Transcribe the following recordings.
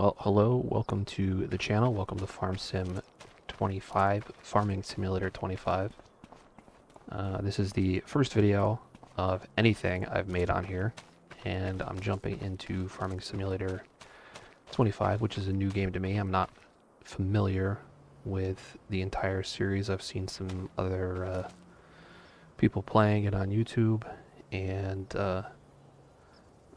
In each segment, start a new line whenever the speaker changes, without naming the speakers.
Well, hello, welcome to the channel. Welcome to Farm Sim 25, Farming Simulator 25. This is the first video of anything I've made on here, and I'm jumping into Farming Simulator 25, which is a new game to me. I'm not familiar with the entire series. I've seen some other people playing it on YouTube, and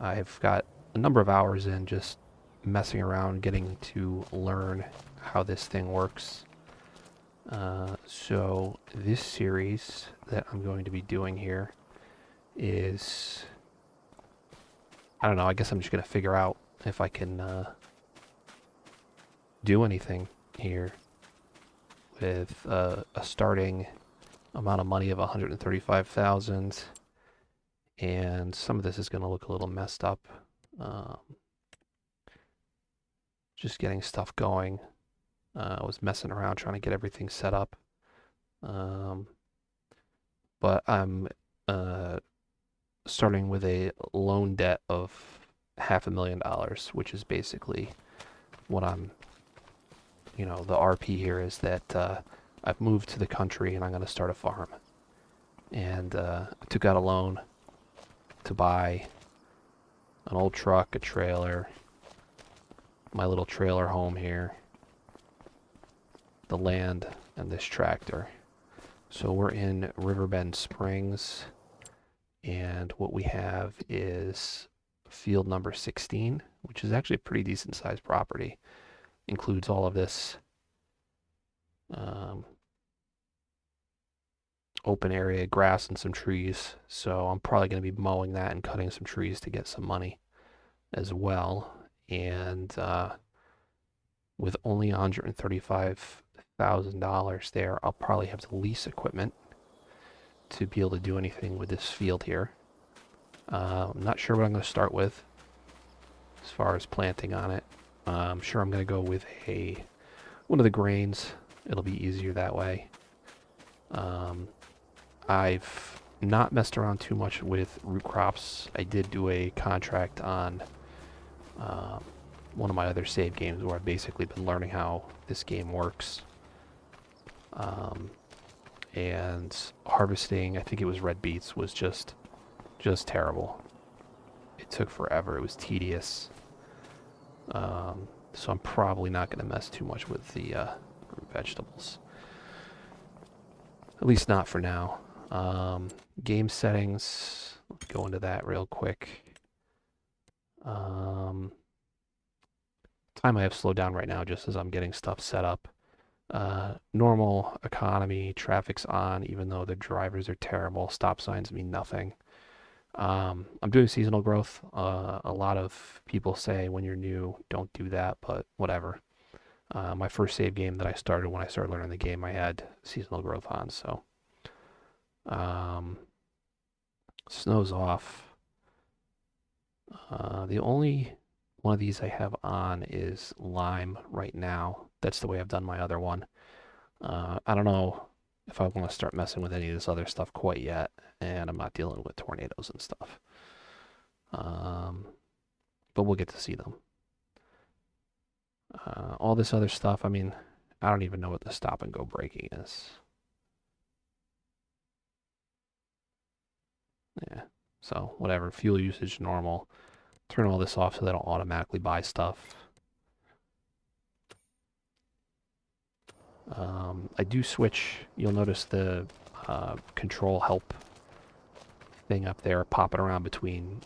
I've got a number of hours in just messing around, getting to learn how this thing works. So this series that I'm going to be doing here is, I don't know, I guess I'm just going to figure out if I can do anything here with a starting amount of money of 135,000, and some of this is going to look a little messed up. Just getting stuff going. I was messing around trying to get everything set up. But I'm starting with a loan debt of $500,000, which is basically what I'm, the RP here is that I've moved to the country and I'm going to start a farm. And I took out a loan to buy an old truck, a trailer, my little trailer home here, the land, and this tractor. So we're in Riverbend Springs, and what we have is field number 16, which is actually a pretty decent sized property. Includes all of this open area, grass, and some trees. So I'm probably going to be mowing that and cutting some trees to get some money as well. And with only $135,000 there, I'll probably have to lease equipment to be able to do anything with this field here. I'm not sure what I'm going to start with as far as planting on it. I'm sure I'm going to go with one of the grains. It'll be easier that way. I've not messed around too much with root crops. I did do a contract on one of my other save games where I've basically been learning how this game works. And harvesting, I think it was red beets, was just terrible. It took forever. It was tedious. So I'm probably not going to mess too much with the root vegetables. At least not for now. Game settings, let's go into that real quick. Time I have slowed down right now just as I'm getting stuff set up. Normal, economy, traffic's on, even though the drivers are terrible. Stop signs mean nothing. I'm doing seasonal growth. A lot of people say when you're new, don't do that, but whatever. My first save game that I started when I started learning the game, I had seasonal growth on, so. Snow's off. The only one of these I have on is lime right now. That's the way I've done my other one. I don't know if I want to start messing with any of this other stuff quite yet, and I'm not dealing with tornadoes and stuff. But we'll get to see them. All this other stuff, I mean, I don't even know what the stop and go braking is. Yeah, so whatever, fuel usage normal. Turn all this off so they don't automatically buy stuff. I do switch, you'll notice the control help thing up there popping around between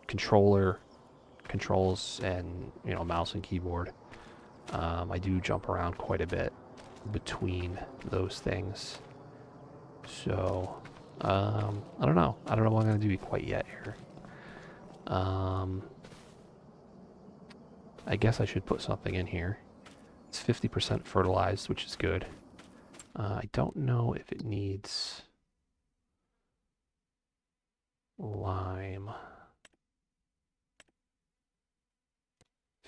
controller controls and mouse and keyboard. I do jump around quite a bit between those things. So I don't know what I'm going to do quite yet here. I guess I should put something in here. It's 50% fertilized, which is good. I don't know if it needs lime.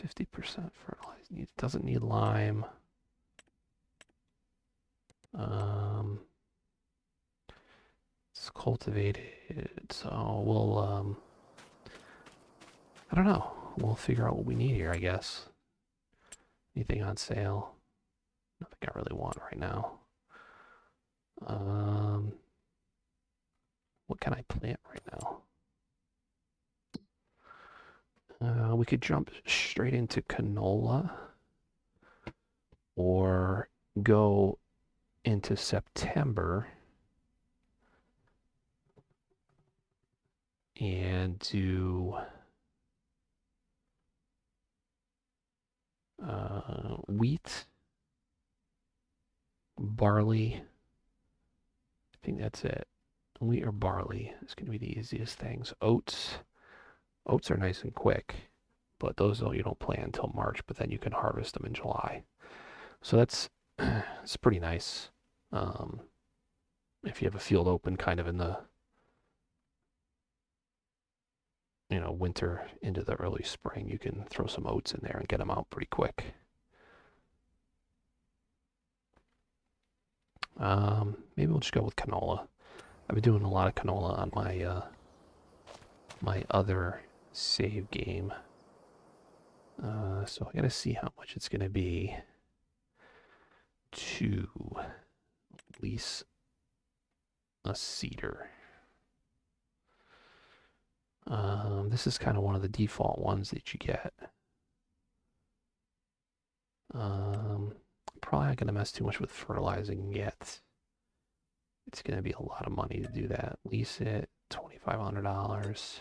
50% fertilized. It doesn't need lime. It's cultivated, so we'll I don't know. we'll figure out what we need here, I guess. Anything on sale? Nothing I really want right now. What can I plant right now? We could jump straight into canola or go into September and do wheat, barley. I think that's it. Wheat or barley is going to be the easiest things. Oats. Oats are nice and quick, but those you don't plant until March, but then you can harvest them in July. So that's it's pretty nice. If you have a field open kind of in the winter into the early spring, you can throw some oats in there and get them out pretty quick. Maybe we'll just go with canola. I've been doing a lot of canola on my my other save game. So I gotta see how much it's gonna be to lease a cedar. This is kind of one of the default ones that you get. Probably not gonna mess too much with fertilizing yet. It's gonna be a lot of money to do that. Lease it, $2,500.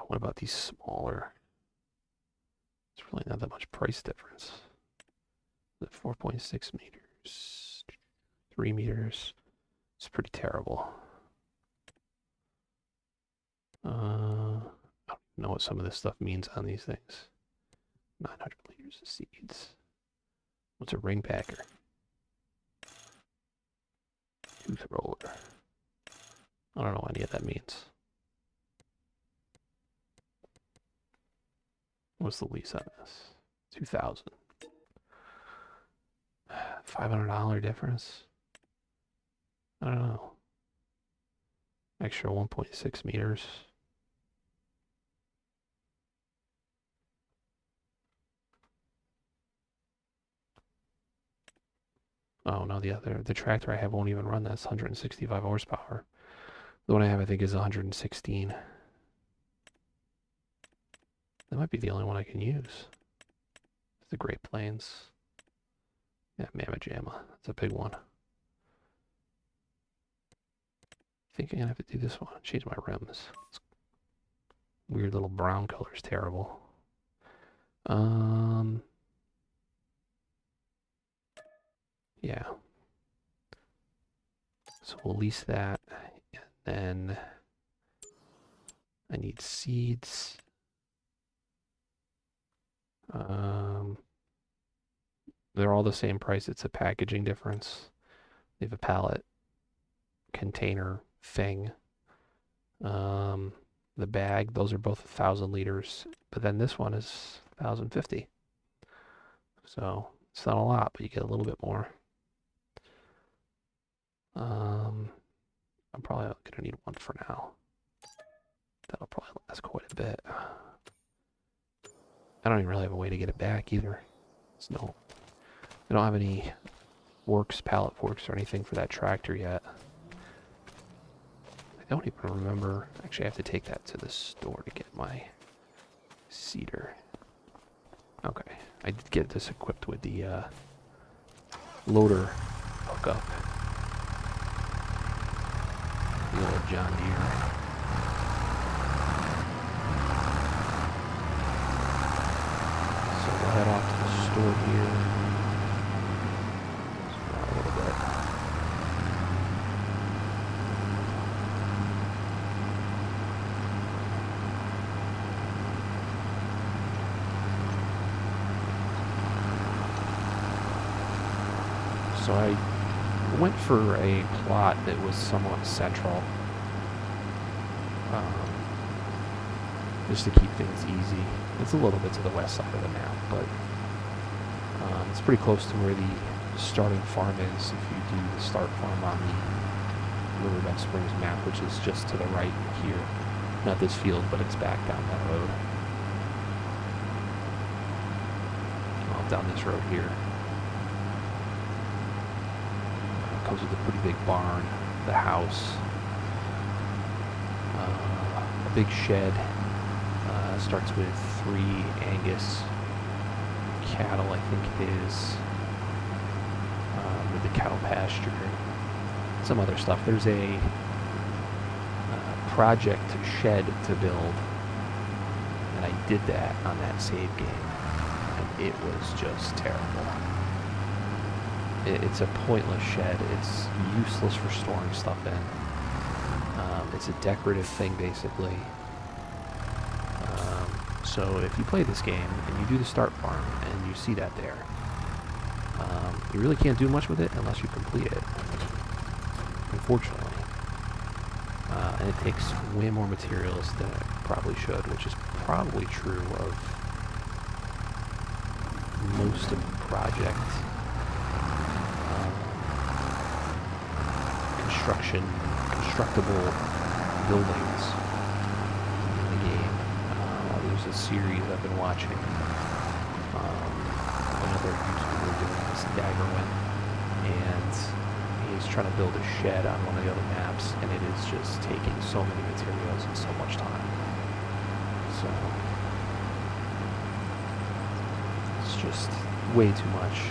What about these smaller? It's really not that much price difference. The 4.6 meters, 3 meters. It's pretty terrible. I don't know what some of this stuff means on these things. 900 liters of seeds. What's a ring packer? Tooth roller. I don't know what any of that means. What's the lease on this? 2,000. $500 difference. I don't know. Extra 1.6 meters. Oh no, the tractor I have won't even run. That's 165 horsepower. The one I have, I think, is 116. That might be the only one I can use. It's the Great Plains. Yeah, Mamma Jamma. That's a big one. I think I'm gonna have to do this one. Change my rims. This weird little brown color is terrible. Yeah. So we'll lease that, and then I need seeds. They're all the same price. It's a packaging difference. They have a pallet, container, thing. The bag, those are both 1,000 liters, but then this one is 1,050. So it's not a lot, but you get a little bit more. I'm probably gonna need one for now. That'll probably last quite a bit. I don't even really have a way to get it back either. I don't have any pallet forks or anything for that tractor yet. I don't even remember. Actually, I have to take that to the store to get my cedar. Okay, I did get this equipped with the loader hookup. The old John Deere. So we'll head off to the store here. A little bit. So I went for a plot that was somewhat central, just to keep things easy. It's a little bit to the west side of the map, but it's pretty close to where the starting farm is if you do the start farm on the Riverbend Springs map, which is just to the right here. Not this field, but it's back down that road. Well, down this road here. Comes with a pretty big barn, the house, a big shed. Starts with 3 Angus cattle, I think it is, with the cow pasture, some other stuff. There's a project shed to build, and I did that on that save game, and it was just terrible. It's a pointless shed. It's useless for storing stuff in. It's a decorative thing, basically. So if you play this game and you do the start farm and you see that there, you really can't do much with it unless you complete it, unfortunately. And it takes way more materials than it probably should, which is probably true of most of the project constructible buildings in the game. There's a series I've been watching, another YouTuber doing this, Daggerwin, and he's trying to build a shed on one of the other maps, and it is just taking so many materials and so much time. So it's just way too much.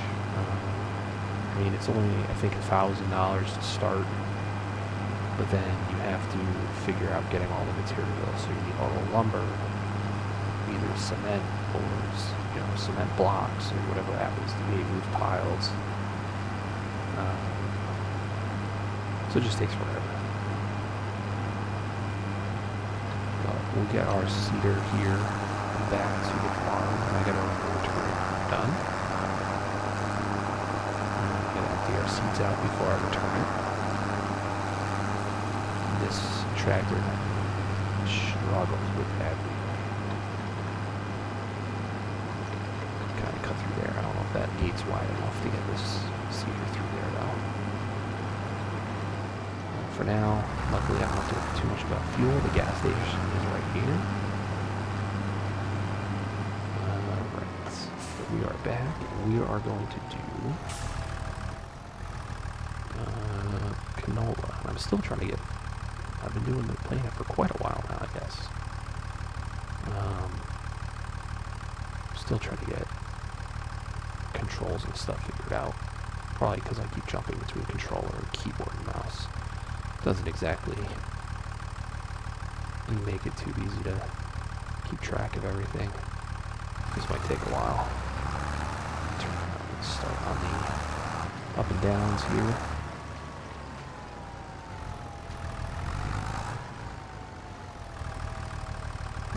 I mean, it's only, I think, $1,000 to start, but then you have to figure out getting all the materials. So you need all the lumber, either cement or, cement blocks or whatever happens to be, roof piles. So it just takes forever. But we'll get our cedar here back to the farm, and I gotta return it done. Empty our seeds out before I return it. This tractor struggles with heavy. Kind of cut through there. I don't know if that gate's wide enough to get this cedar through there though. For now, luckily I don't have to worry too much about fuel. The gas station is right here. Right. So we are back, and we are going to do canola. And I'm still trying to get. I've been playing it for quite a while now, I guess. Still trying to get controls and stuff figured out. Probably because I keep jumping between controller and keyboard and mouse. Doesn't exactly make it too easy to keep track of everything. This might take a while. Turn around and start on the up and downs here.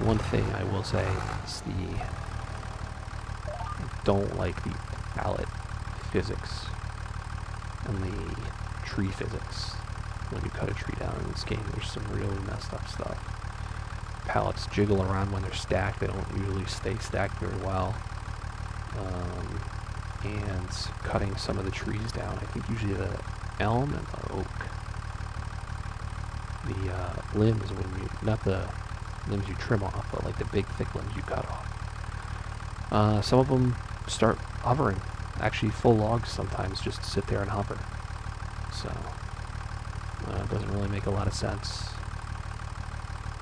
One thing I will say is I don't like the pallet physics and the tree physics. When you cut a tree down in this game, there's some really messed up stuff. Pallets jiggle around when they're stacked. They don't usually stay stacked very well. And cutting some of the trees down, I think usually the elm and the oak, the limbs, not the limbs you trim off, but like the big thick limbs you cut off. Some of them start hovering. Actually, full logs sometimes just sit there and hover. So it doesn't really make a lot of sense.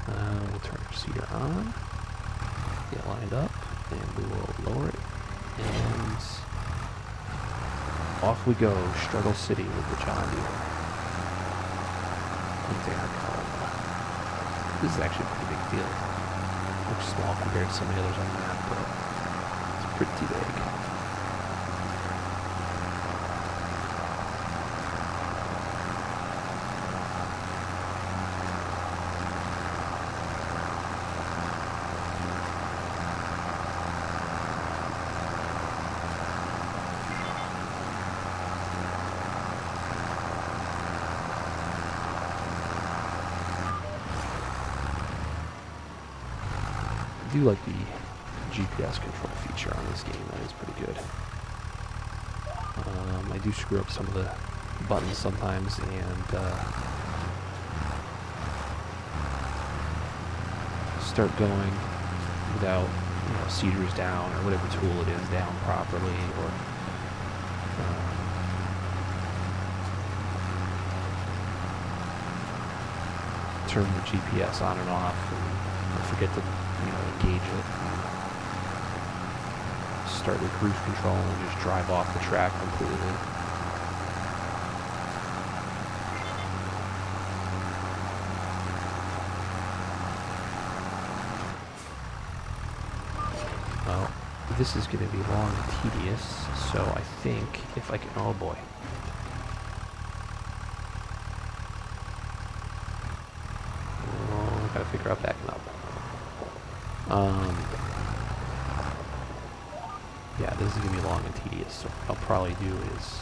We'll turn our cedar on, get lined up, and we will lower it, and off we go, Struggle City with the John Deere. This is actually a pretty big field. Looks small compared to some of the others on the map, but it's pretty big. I do like the GPS control feature on this game. That is pretty good. I do screw up some of the buttons sometimes, and start going without, seeders down or whatever tool it is down properly, or turn the GPS on and off, and forget to engage it. Start with cruise control and just drive off the track completely. Well, this is going to be long and tedious, so I think if I can... Oh boy. Oh, I gotta figure out backing up. Yeah, this is going to be long and tedious, so what I'll probably do is,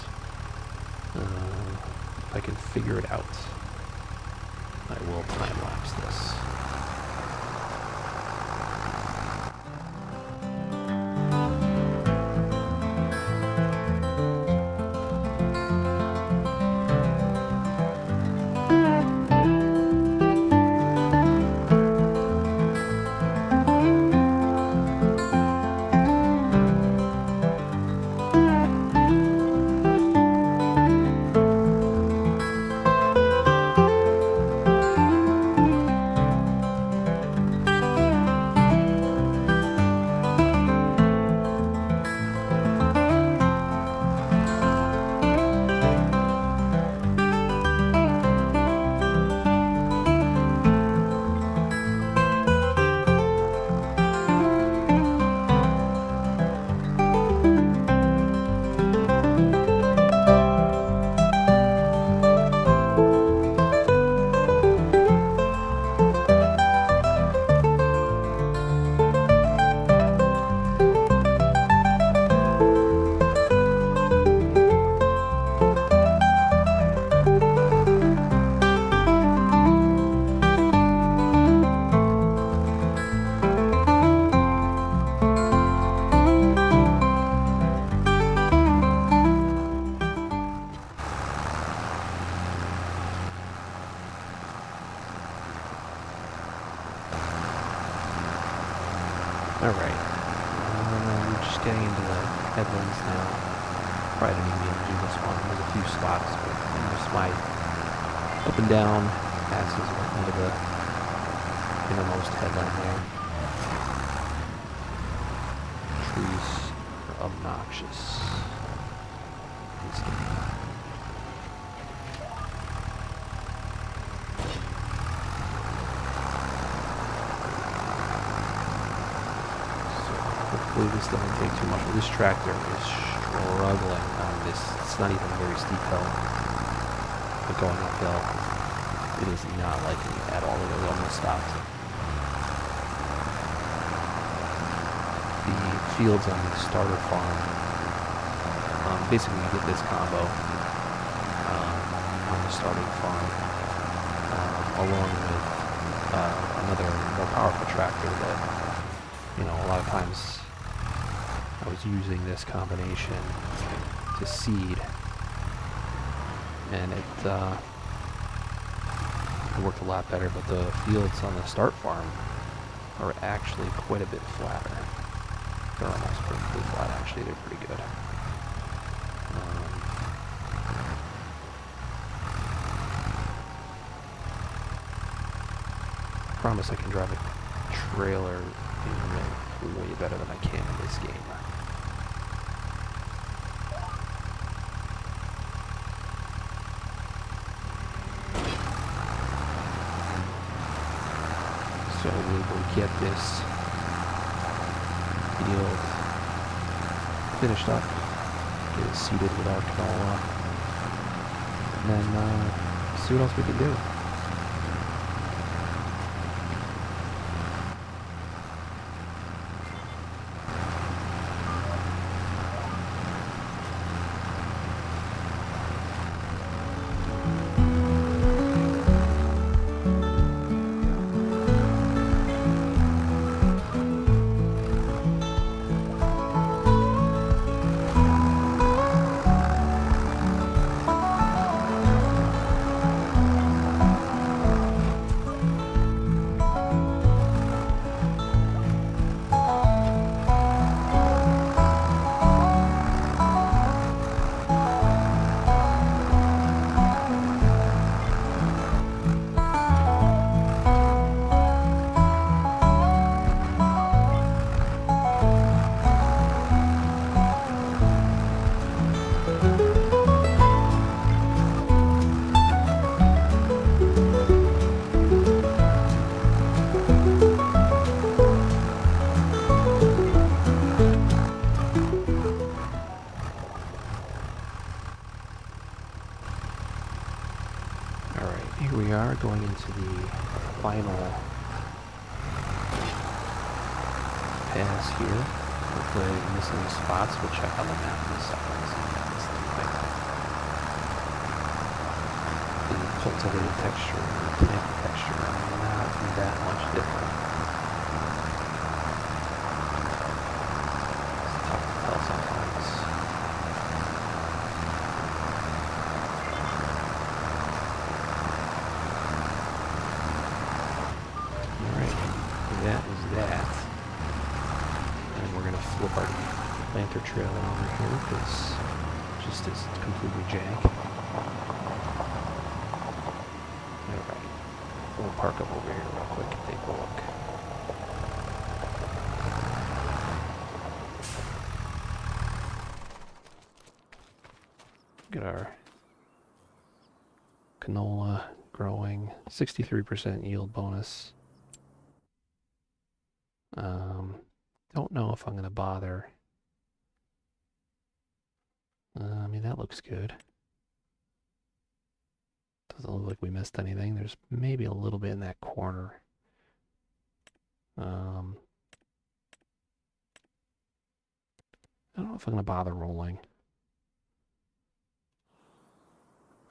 if I can figure it out, I will time-lapse this. Alright, we're just getting into the headlands now. Probably don't even be able to do this one. There's a few spots, but just my up and down passes into the innermost headland there. Trees are obnoxious in this game. Hopefully this doesn't take too much. This tractor is struggling on this. It's not even a very steep hill, but going uphill, it is not liking it at all. It almost stopped. The fields on the starter farm, basically you get this combo on the starting farm, along with another more powerful tractor that, a lot of times I was using this combination to seed, and it worked a lot better, but the fields on the start farm are actually quite a bit flatter. They're almost perfectly flat, actually. They're pretty good. I promise I can drive a trailer way better than I can in this game. So we will get this field finished up, get it seeded with our canola, and then see what else we can do. Here we are going into the final pass here. Hopefully missing spots. We'll check on the map in a second. See if I missed anything. The cultivated texture and the planted texture are not that much different. It's tough to tell sometimes. Alright, that was that. And we're going to flip our planter trail over here because it just is completely jank. Alright, we'll park up over here real quick and take a look. Get our canola growing, 63% yield bonus. Don't know if I'm going to bother. I mean, that looks good. Doesn't look like we missed anything. There's maybe a little bit in that corner. I don't know if I'm going to bother rolling.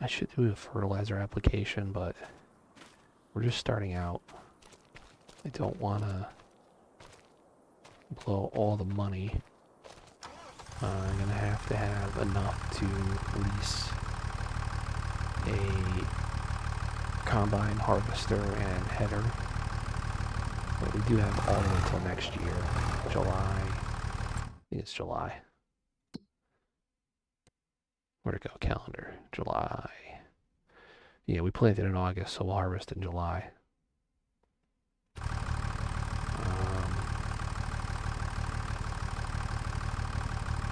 I should do a fertilizer application, but we're just starting out. I don't want to blow all the money. I'm going to have enough to lease a combine harvester and header. But we do have all the way until next year, July. I think it's July. Where'd it go? Calendar. July. Yeah, we planted in August, so we'll harvest in July.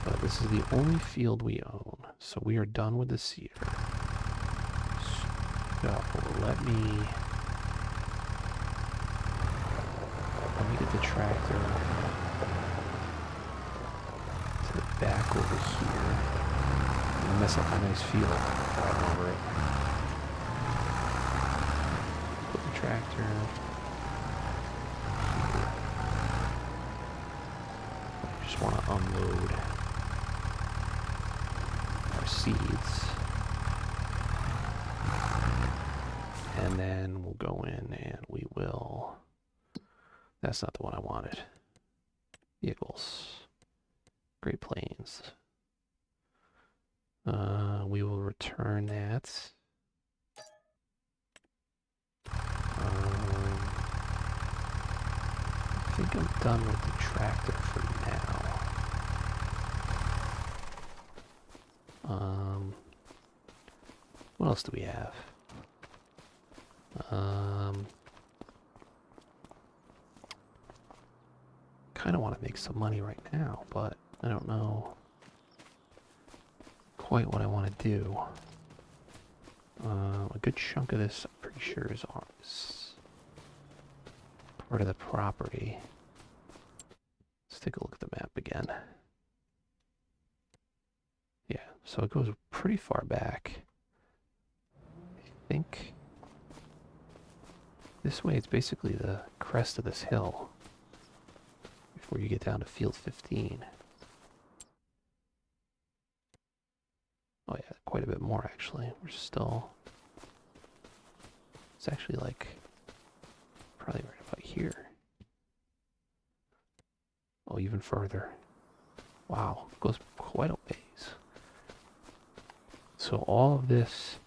But this is the only field we own, so we are done with the seeder. So let me get the tractor to the back over here. I'm gonna mess up my nice field driving over it. Put the tractor here. I just want to unload our seeds. And then we'll go in and we will... That's not the one I wanted. Vehicles. Great Plains. We will return that. I think I'm done with the tractor for now. What else do we have? Kind of want to make some money right now, but I don't know quite what I want to do. A good chunk of this, I'm pretty sure, is part of the property. Let's take a look at the map again. Yeah, so it goes pretty far back. I think this way it's basically the crest of this hill before you get down to field 15. Oh yeah, quite a bit more actually. We're still... It's actually like probably right about here. Oh, even further. Wow, it goes quite a ways. So all of this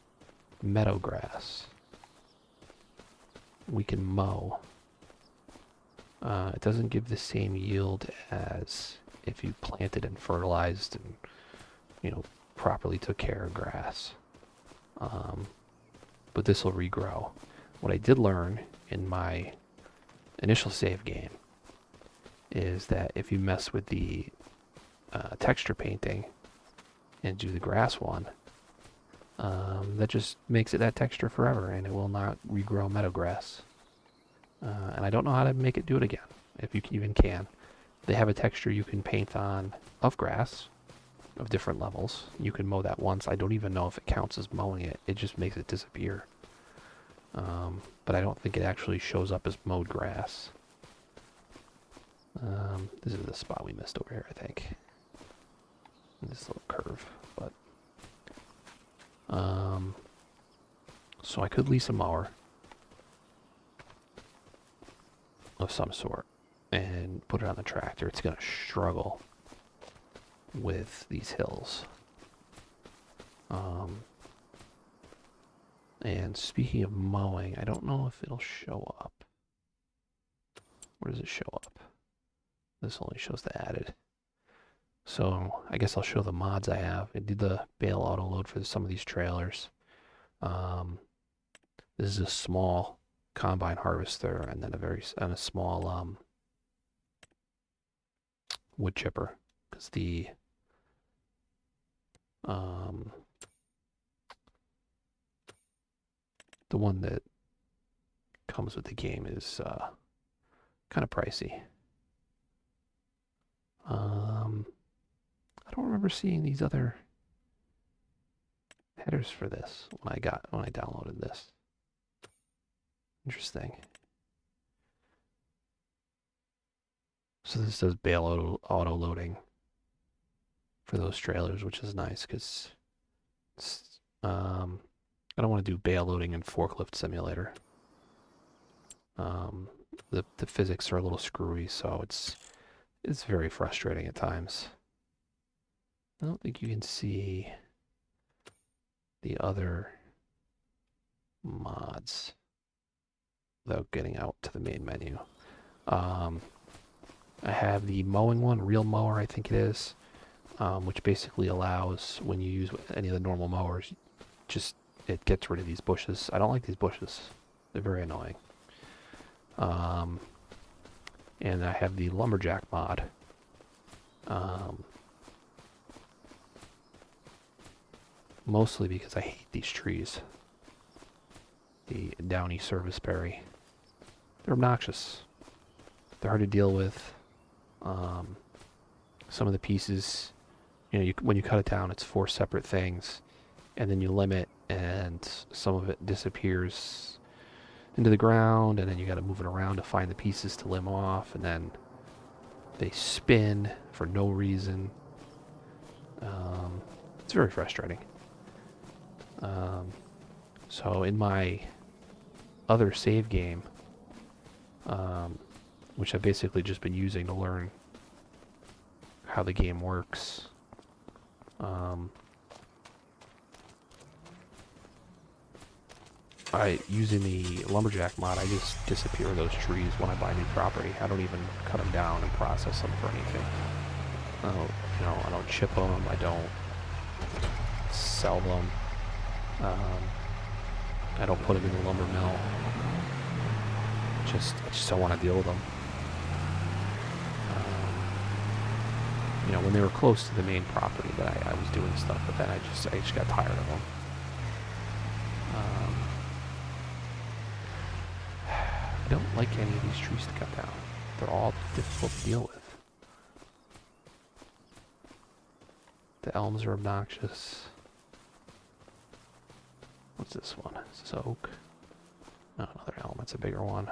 meadow grass we can mow. It doesn't give the same yield as if you planted and fertilized and, you know, properly took care of grass. But this will regrow. What I did learn in my initial save game is that if you mess with the texture painting and do the grass one, that just makes it that texture forever and it will not regrow meadow grass. And I don't know how to make it do it again, if you even can. They have a texture you can paint on of grass of different levels. You can mow that once. I don't even know if it counts as mowing it. It just makes it disappear. but I don't think it actually shows up as mowed grass. This is the spot we missed over here, I think. This little curve, but so I could lease a mower of some sort and put it on the tractor. It's gonna struggle with these hills. And speaking of mowing, I don't know if it'll show up. Where does it show up? This only shows the added. So I guess I'll show the mods I have. I did the bale auto load for some of these trailers. This is a small combine harvester, and then a small wood chipper, because the one that comes with the game is kind of pricey. I don't remember seeing these other headers for this when I downloaded this. Interesting. So this does bale auto loading for those trailers, which is nice because I don't want to do bale loading in Forklift Simulator. The physics are a little screwy, so it's very frustrating at times. I don't think you can see the other mods without getting out to the main menu. I have the mowing one, Real Mower, I think it is, which basically allows, when you use any of the normal mowers, it gets rid of these bushes. I don't like these bushes. They're very annoying. And I have the Lumberjack mod. Mostly because I hate these trees. The downy serviceberry. They're obnoxious. They're hard to deal with. Some of the pieces, when you cut it down, it's 4 separate things, and then you limb it, and some of it disappears into the ground, and then you got to move it around to find the pieces to limb off, and then they spin for no reason. It's very frustrating. So in my other save game, which I've basically just been using to learn how the game works, using the Lumberjack mod, I just disappear those trees when I buy new property. I don't even cut them down and process them for anything. I don't chip them. I don't sell them. I don't put them in the lumber mill. I just don't want to deal with them. When they were close to the main property that I was doing stuff, but then I just got tired of them. I don't like any of these trees to cut down. They're all difficult to deal with. The elms are obnoxious. What's this one? Is this oak? No, another elm. That's a bigger one.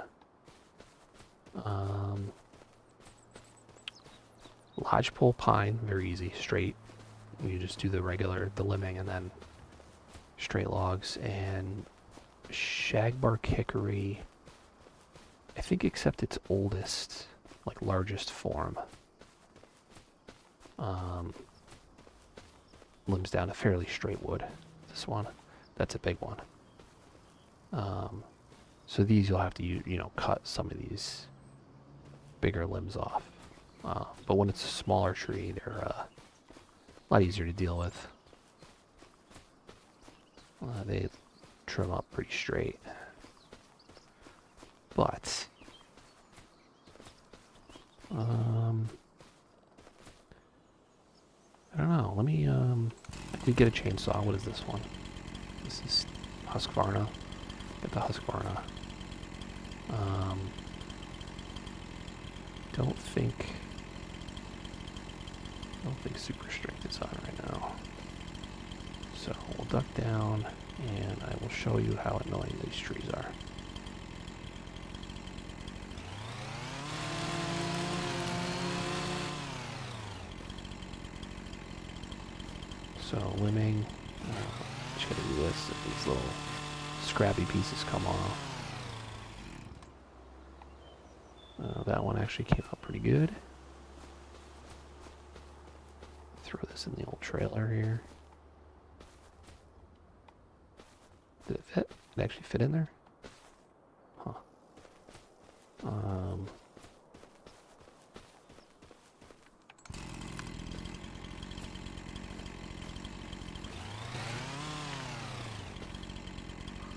Lodgepole pine, very easy, straight. You just do the limbing and then straight logs. And shagbark hickory, I think, except its oldest, largest form, limbs down to fairly straight wood. This one, that's a big one. So these you'll have to cut some of these bigger limbs off. But when it's a smaller tree, they're a lot easier to deal with. They trim up pretty straight. But I don't know. Let me I did get a chainsaw. What is this one? This is Husqvarna. Get the Husqvarna. Don't think super strength is on right now. So we'll duck down And I will show you how annoying these trees are. So limbing, just gotta do this if these little scrappy pieces come off. That one actually came out pretty good. Throw this in the old trailer here. Did it fit? Did it actually fit in there? Huh.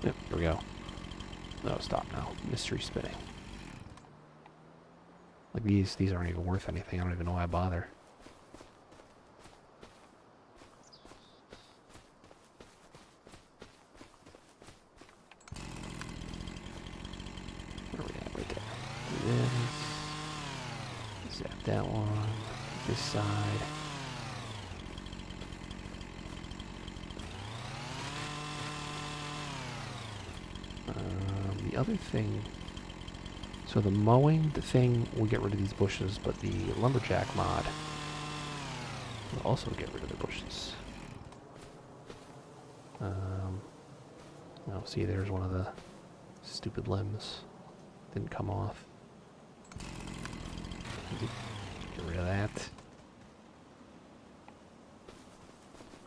Yep, here we go. No, stop now. Mystery spinning. Like these aren't even worth anything. I don't even know why I bother. Where are we at? Right there. Do this. Zap that one. This side. The other thing, so the mowing, the thing will get rid of these bushes, but the lumberjack mod will also get rid of the bushes. Oh, see, there's one of the stupid limbs. Didn't come off. Get rid of that.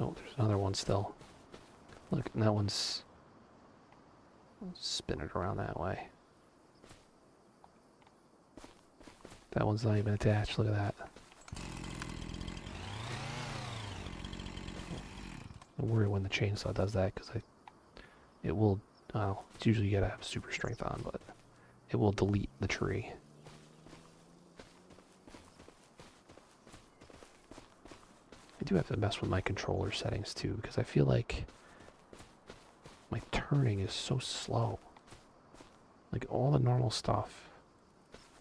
Oh, there's another one still. Look, and that one's... spin it around that way. That one's not even attached. Look at that. I worry when the chainsaw does that because it will. Oh, it's usually you gotta have super strength on, but it will delete the tree. I do have to mess with my controller settings too because I feel like my turning is so slow. Like all the normal stuff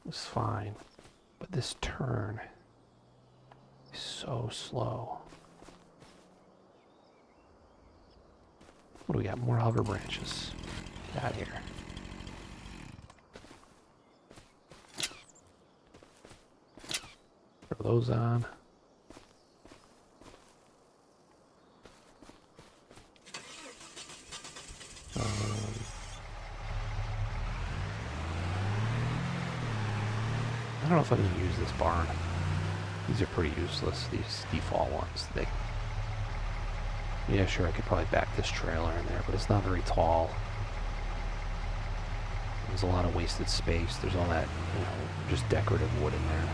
is fine, but this turn is so slow. What do we got? More hover branches. Get out of here. Throw those on. I don't know if I'm going to use this barn. These are pretty useless, these default ones. Yeah, sure, I could probably back this trailer in there, but it's not very tall. There's a lot of wasted space. There's all that, just decorative wood in there.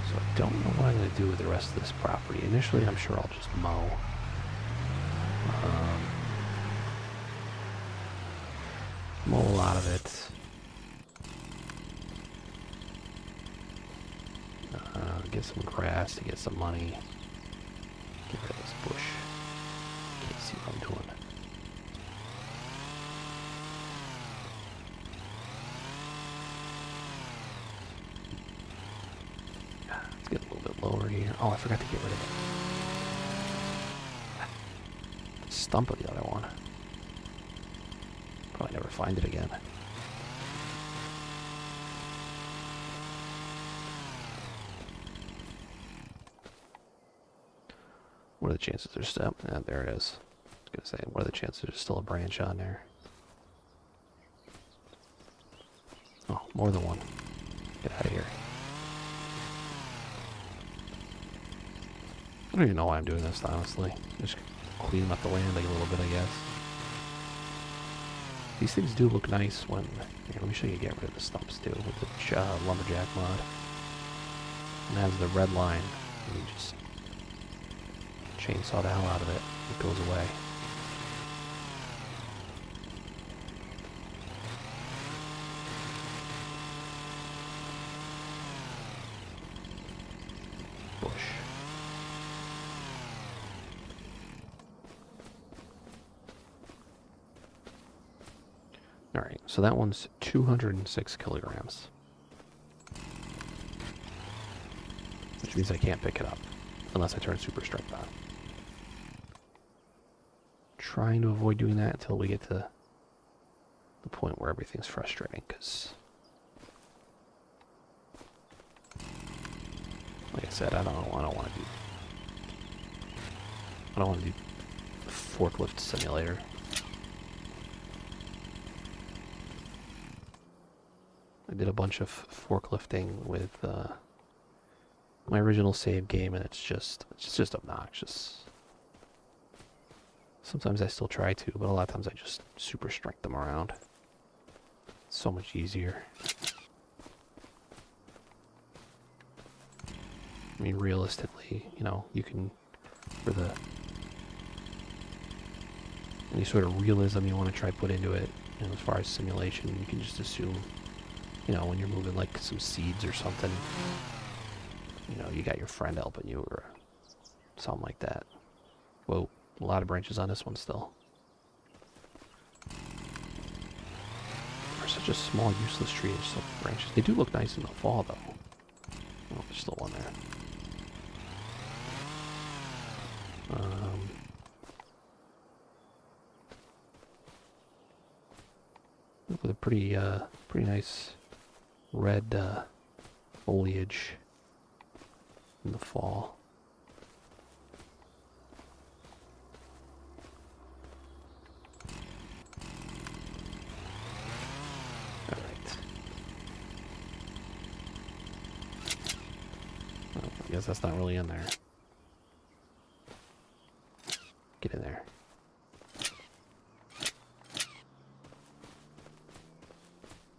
So I don't know what I'm going to do with the rest of this property. Initially, I'm sure I'll just mow. Mow a lot of it. Get some grass to get some money. Get rid of this bush. Can't see what I'm doing. Let's get a little bit lower here. Oh, I forgot to get rid of the stump of the other one. Probably never find it again. What are the chances there's still... there it is. I was going to say, what are the chances there's still a branch on there? Oh, more than one. Get out of here. I don't even know why I'm doing this, honestly. Just cleaning up the land like a little bit, I guess. These things do look nice when... Here, let me show you get rid of the stumps, too, with the lumberjack mod. And it has the red line. And you just... chainsaw the hell out of it. It goes away. Bush. Alright, so that one's 206 kilograms. Which which means I can't pick it up unless I turn super strength on. Trying to avoid doing that until we get to the point where everything's frustrating, because like I said, I don't want to do forklift simulator. I did a bunch of forklifting with my original save game, and it's just obnoxious. Sometimes I still try to, but a lot of times I just super strength them around. It's so much easier. I mean, realistically, you know, you can, for any sort of realism you want to try to put into it, you know, as far as simulation, you can just assume, you know, when you're moving like some seeds or something, you know, you got your friend helping you or something like that. Whoa, a lot of branches on this one still. For such a small, useless tree, there's still branches. They do look nice in the fall, though. Oh, there's still one there. With a pretty nice red foliage in the fall. All right. Well, I guess that's not really in there. Get in there.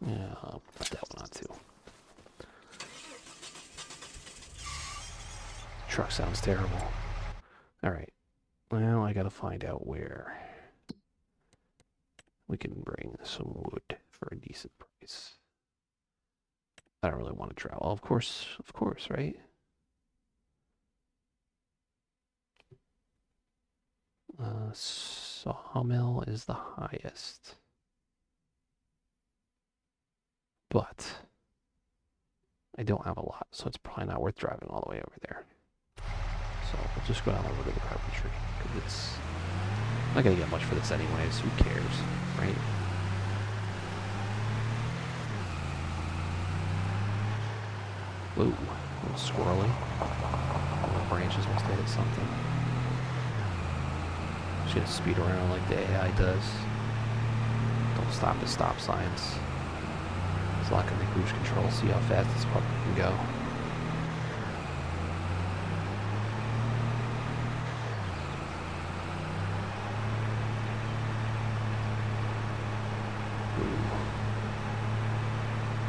Yeah, I'll put that one on too. Truck sounds terrible. Alright. Well, I gotta find out where we can bring some wood for a decent price. I don't really want to travel. Of course, right? Sawmill is the highest. But I don't have a lot, so it's probably not worth driving all the way over there. So we'll just go down over to the carpentry, because it's not going to get much for this anyways. Who cares, right? Whoa, a little squirrely. The branches must have hit something. Just going to speed around like the AI does. Don't stop at stop signs. It's locking the cruise control, see how fast this puppy can go.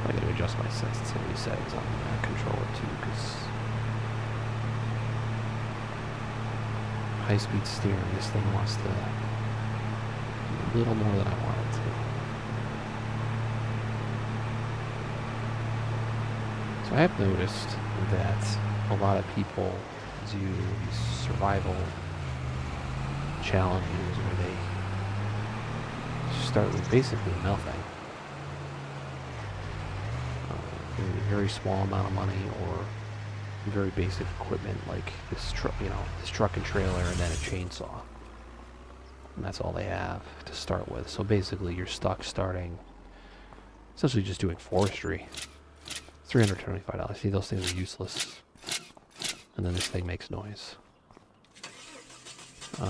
I gotta adjust my sensitivity settings on that controller too, because high-speed steering, this thing wants to do a little more than I want it to. So I have noticed that a lot of people do these survival challenges where they start with basically nothing. A very small amount of money or very basic equipment like this truck, you know, this truck and trailer and then a chainsaw. And that's all they have to start with. So basically you're stuck starting, essentially just doing forestry. $325. See, those things are useless. And then this thing makes noise. Get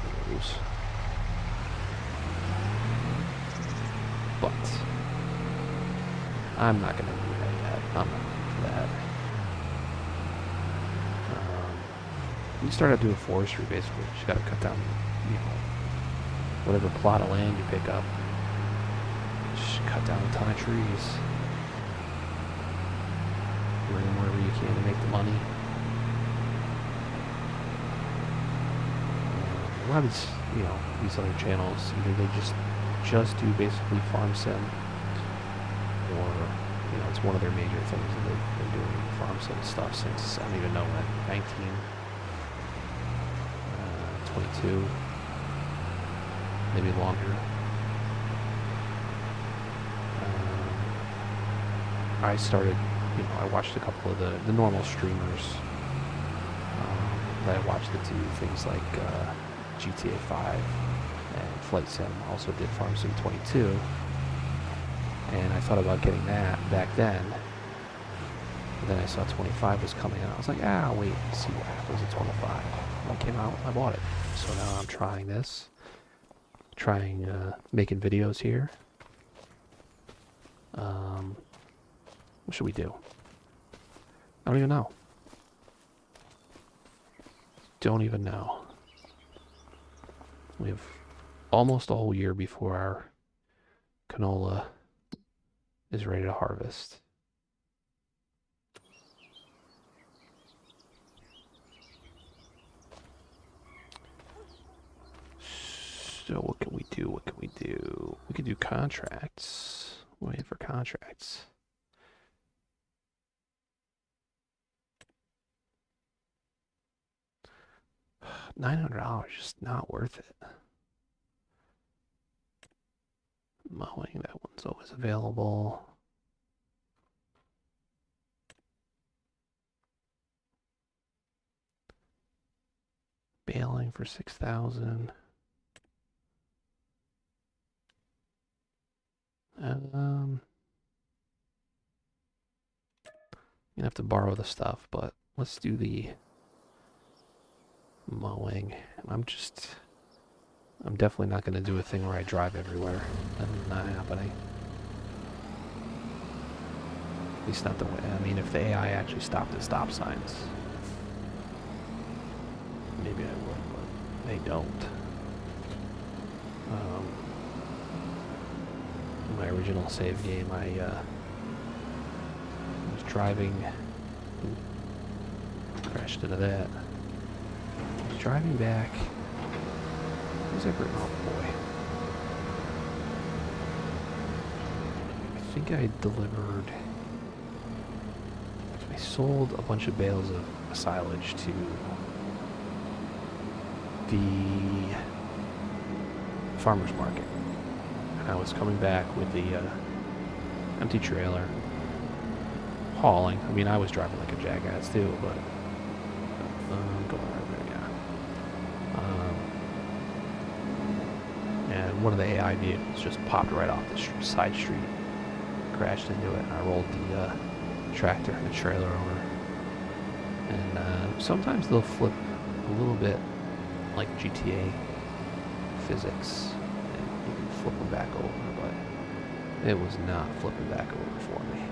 rid of those. But I'm not going to do that yet. I'm not going to do that. You start out doing forestry, basically. You just got to cut down, you know, whatever plot of land you pick up. Just cut down a ton of trees. Bring them wherever you can to make the money. A lot of these, you know, these other channels, either they just do basically farm sim, or, you know, it's one of their major things that they've been doing farm sim stuff since, I don't even know when, 22, maybe longer. I started, I watched a couple of the normal streamers that I watched that do things like GTA 5 and Flight Sim. Also did Farm Sim 22, and I thought about getting that back then. But then I saw 25 was coming out. I was like, I'll wait and see what happens at 25. When it came out, I bought it. So now I'm trying this. Making videos here. What should we do? I don't even know. Don't even know. We have almost a whole year before our canola is ready to harvest. So what can we do? What can we do? We could do contracts. Waiting for contracts. $900 just not worth it. Mowing, that one's always available. Baling for 6,000. I'm gonna have to borrow the stuff, but let's do the mowing. I'm definitely not gonna do a thing where I drive everywhere. That's not happening. At least not the way. I mean, if the AI actually stopped at stop signs, maybe I would, but they don't. In my original save game, I was driving, crashed into that. I was driving back. Where's that? Oh boy. I think I delivered. I sold a bunch of bales of silage to the farmer's market. And I was coming back with the empty trailer, hauling. I mean, I was driving like a jackass too, but going right there, yeah. And one of the AI vehicles just popped right off the side street, crashed into it, and I rolled the tractor and the trailer over. And sometimes they'll flip a little bit like GTA physics, and you can flip them back over, but it was not flipping back over for me.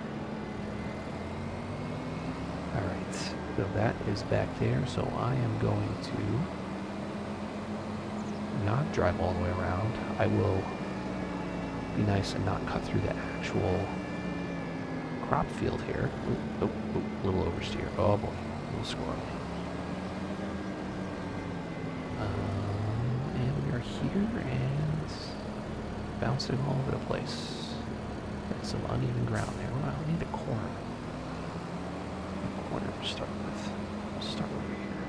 Alright, so that is back there, so I am going to not drive all the way around. I will be nice and not cut through the actual crop field here. Ooh, a little oversteer. Oh boy, a little squirrely. And we are here and bouncing all over the place. Got some uneven ground there. Well, I need a corner. A corner to start with. I'll start over here.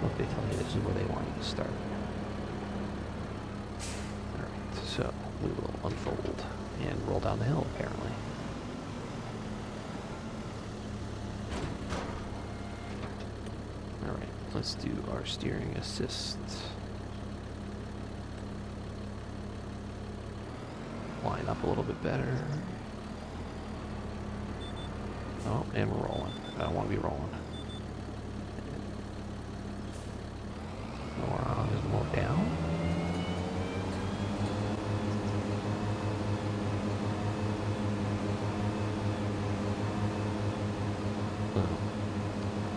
Look, they tell me this is where they want you to start. Alright, so we will unfold and roll down the hill apparently. Alright, let's do our steering assist. Line up a little bit better. Oh, and we're rolling. I don't want to be rolling. More down.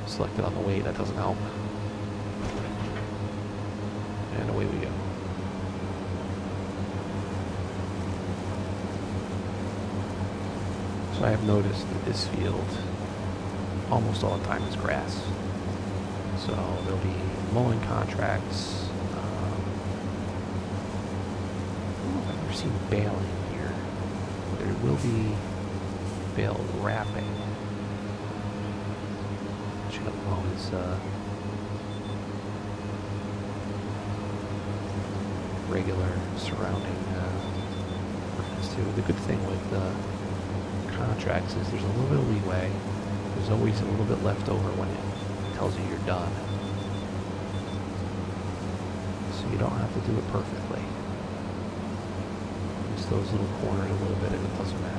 Selected on the way, that doesn't help. And away we go. So I have noticed that this field almost all the time is grass. So there'll be mowing contracts. I don't know if I've ever seen baling here. There will be bale wrapping. Which I don't know is regular surrounding too. The good thing with contracts is there's a little bit of leeway. There's always a little bit left over when it tells you you're done. So you don't have to do it perfectly. Just those little corners a little bit, and it doesn't matter.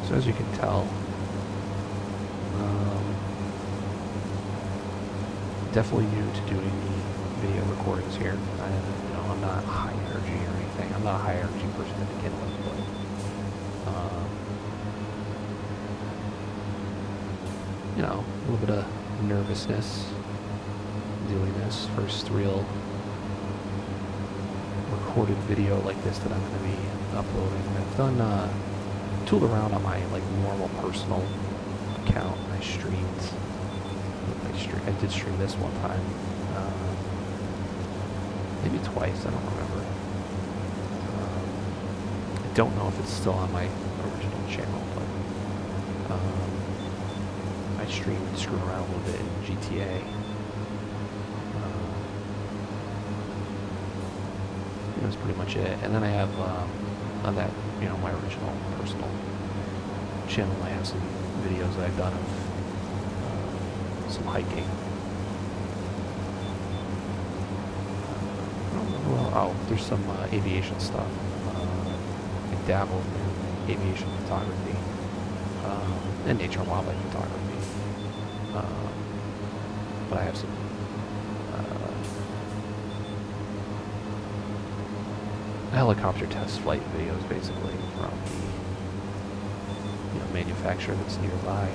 So as you can tell, definitely new to doing the video recordings here. I'm not high energy or anything. I'm not a high energy person to begin with, but a little bit of nervousness doing this first real recorded video like this that I'm going to be uploading. I've done tooled around on my normal personal account. I did stream this one time, maybe twice. I don't remember. I don't know if it's still on my original channel, but I streamed screwing around a little bit in GTA. That's pretty much it. And then I have on that, my original personal channel, I have some videos that I've done of some hiking. There's some aviation stuff. I dabble in aviation photography and nature and wildlife photography. But I have some helicopter test flight videos, basically, from the manufacturer that's nearby.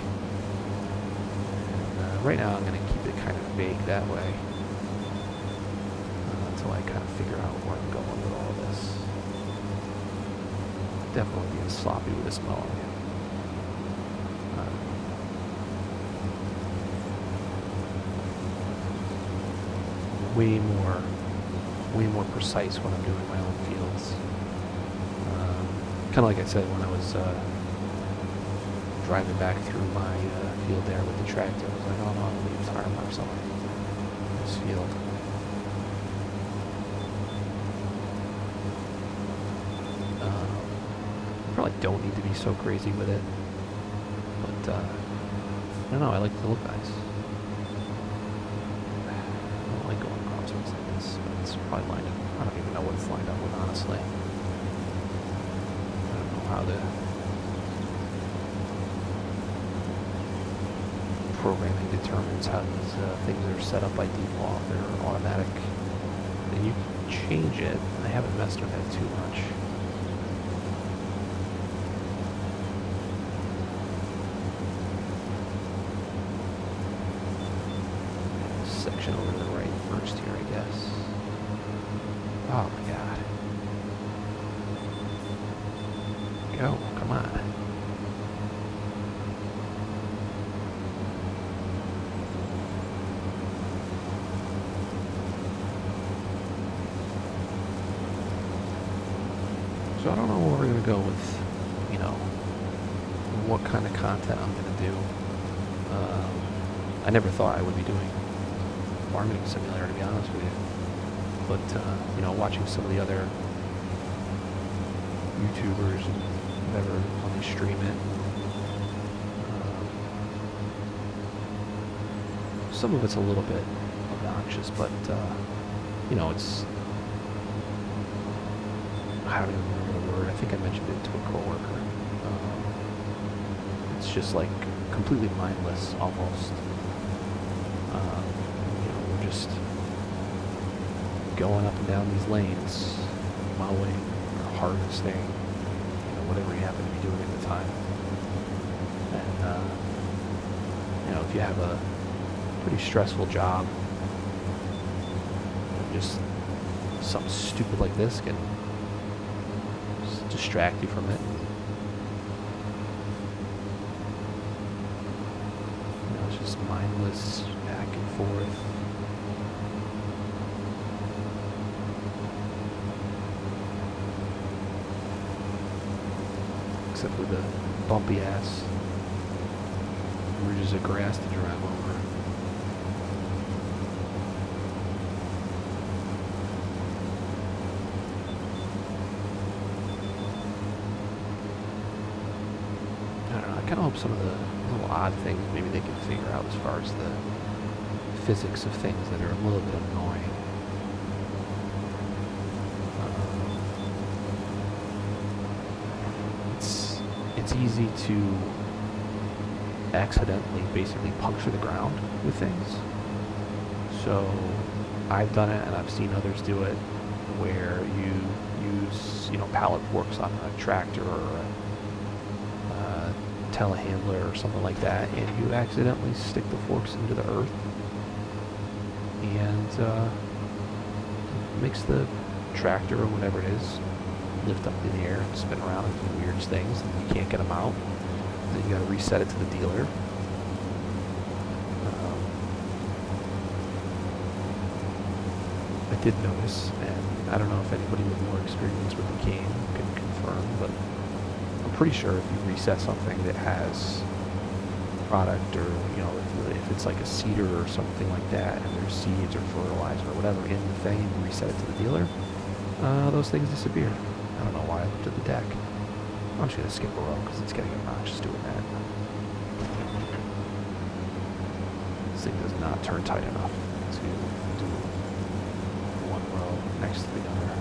And right now I'm going to keep it kind of vague that way until I kind of figure out where I'm going with all this. Definitely being sloppy with this mowing. Way more precise when I'm doing my own fields. Kind of like I said when I was driving back through my field there with the tractor. I was like, oh no, I'm going to leave tire marks on this field. Probably don't need to be so crazy with it, but I don't know, I like the look nice. I don't like going across roads like this, but it's probably lined up. I don't even know what it's lined up with, honestly. I don't know how the programming determines how these things are set up by default. They're automatic, and you can change it. I haven't messed with that too much. Section over to the right first here, I guess. Oh my god. Go, come on. So I don't know where we're going to go with, what kind of content I'm going to do. I never thought I would be doing farming simulator, to be honest with you. But, watching some of the other YouTubers and whatever when they stream it, some of it's a little bit obnoxious, but, it's, I don't even remember the word. I think I mentioned it to a coworker. It's just like completely mindless, almost. We're just going up and down these lanes, mowing or harvesting, whatever you happen to be doing at the time. And if you have a pretty stressful job, just something stupid like this can distract you from it. It's just mindless back and forth. Except with the bumpy ass inches of grass to drive over. I don't know, I kind of hope some of the little odd things maybe they can figure out as far as the physics of things that are a little bit annoying. It's easy to accidentally basically puncture the ground with things. So I've done it and I've seen others do it where you use, pallet forks on a tractor or a telehandler or something like that, and you accidentally stick the forks into the earth and makes the tractor or whatever it is lift up in the air and spin around and do weird things, and you can't get them out. Then you got to reset it to the dealer. I did notice, and I don't know if anybody with more experience with the game can confirm, but I'm pretty sure if you reset something that has product, or if it's like a seeder or something like that, and there's seeds or fertilizer or whatever in the thing, and you reset it to the dealer, those things disappear. I don't know why I looked at the deck. I'm just gonna skip a row because it's getting obnoxious doing that. This thing does not turn tight enough to do one row next to the other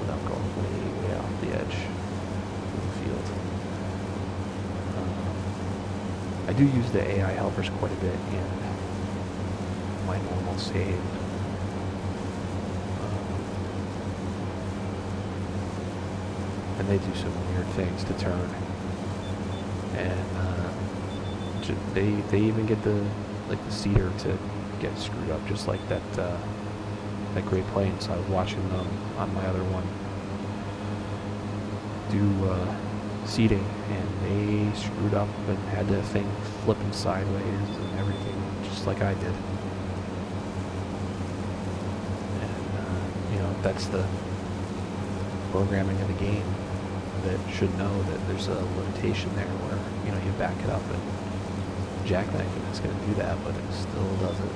without going way off the edge of the field. I do use the AI helpers quite a bit in my normal save. And they do some weird things to turn, and they even get the seeder to get screwed up, just like that Great Plains. I was watching them on my other one do seeding, and they screwed up and had the thing flipping sideways and everything, just like I did. And that's the programming of the game that should know that there's a limitation there where you back it up and jackknife it. It's going to do that, but it still doesn't.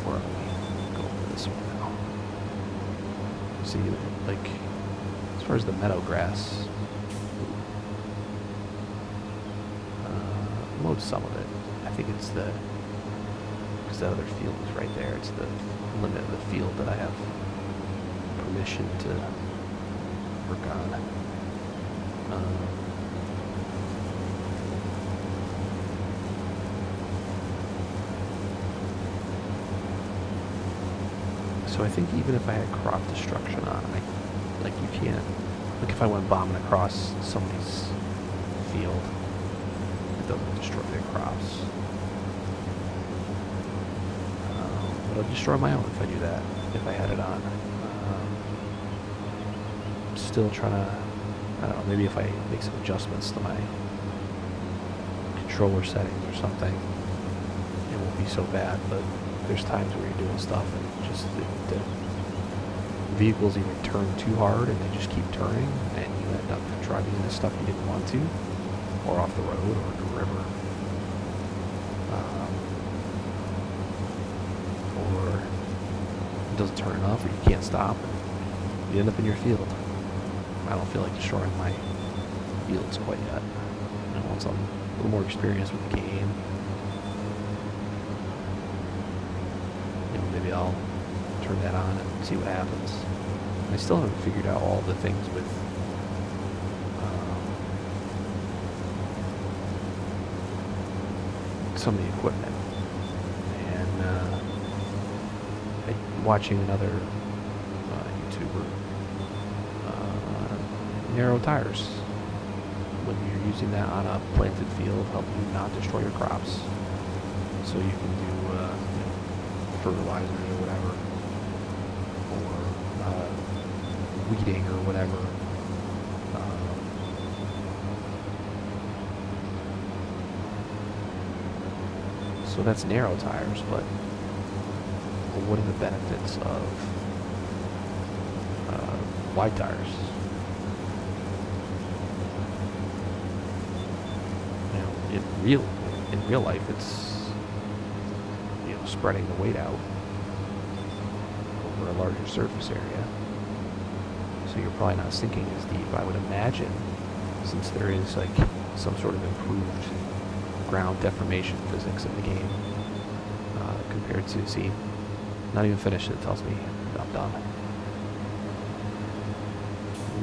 Where are we? Go over this one now. See, as far as the meadow grass, mowed some of it. I think it's because that other field is right there. It's the limit of the field that I have permission to work on. So I think even if I had crop destruction on, you can't, if I went bombing across somebody's field, it doesn't destroy their crops. But I'll destroy my own if I do that, if I had it on. Still trying to, I don't know, maybe if I make some adjustments to my controller settings or something, it won't be so bad. But there's times where you're doing stuff and just the vehicles either turn too hard and they just keep turning, and you end up driving into stuff you didn't want to, or off the road or in a river, or it doesn't turn enough, or you can't stop, and you end up in your field. I don't feel like destroying my fields quite yet. Once I'm a little more experienced with the game, maybe I'll turn that on and see what happens. I still haven't figured out all the things with some of the equipment. And watching another YouTuber, narrow tires. When you're using that on a planted field, help you not destroy your crops. So you can do fertilizers or whatever, or weeding or whatever. So that's narrow tires, but what are the benefits of wide tires? in real in real life, it's spreading the weight out over a larger surface area. So you're probably not sinking as deep. I would imagine, since there is like some sort of improved ground deformation physics in the game compared to, see, not even finished, it tells me I'm done.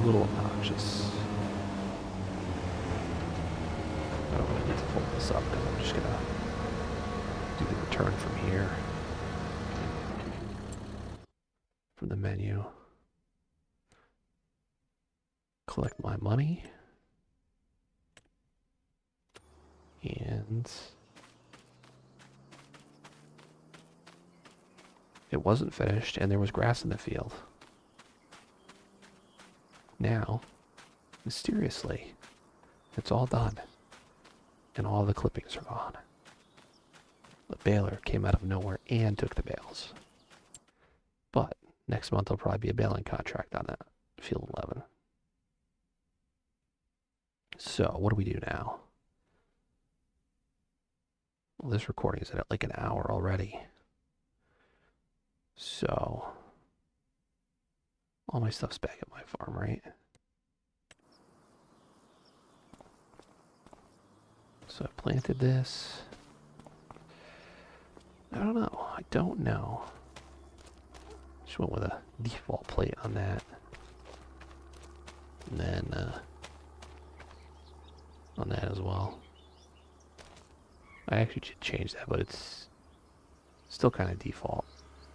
A little obnoxious. I don't really need to pull this up because I'm just gonna do the return from here, from the menu. Collect my money. And it wasn't finished, and there was grass in the field. Now, mysteriously, it's all done, and all the clippings are gone. The baler came out of nowhere and took the bales. But next month there'll probably be a baling contract on that field 11. So what do we do now? Well, this recording is at like an hour already. So all my stuff's back at my farm, right? So I planted this. I don't know. I don't know. Just went with a default plate on that. And then on that as well. I actually should change that, but it's still kind of default.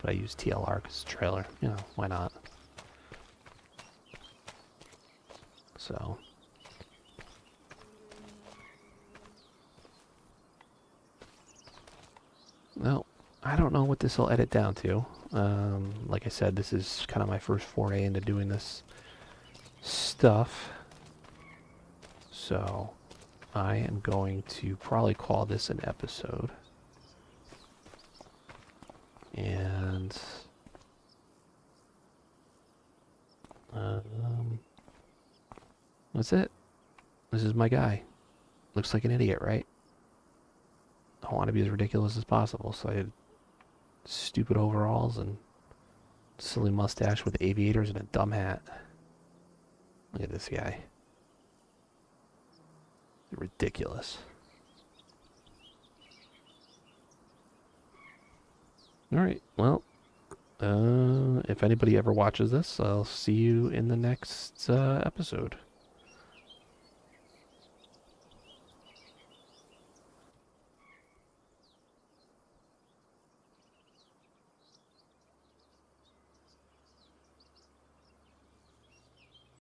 But I use TLR because it's a trailer. You know, why not? So. Well, I don't know what this will edit down to. Like I said, this is kind of my first foray into doing this stuff. So I am going to probably call this an episode. And that's it. This is my guy. Looks like an idiot, right? I want to be as ridiculous as possible, so I had stupid overalls and silly mustache with aviators and a dumb hat. Look at this guy. Ridiculous. Alright, well, if anybody ever watches this, I'll see you in the next episode.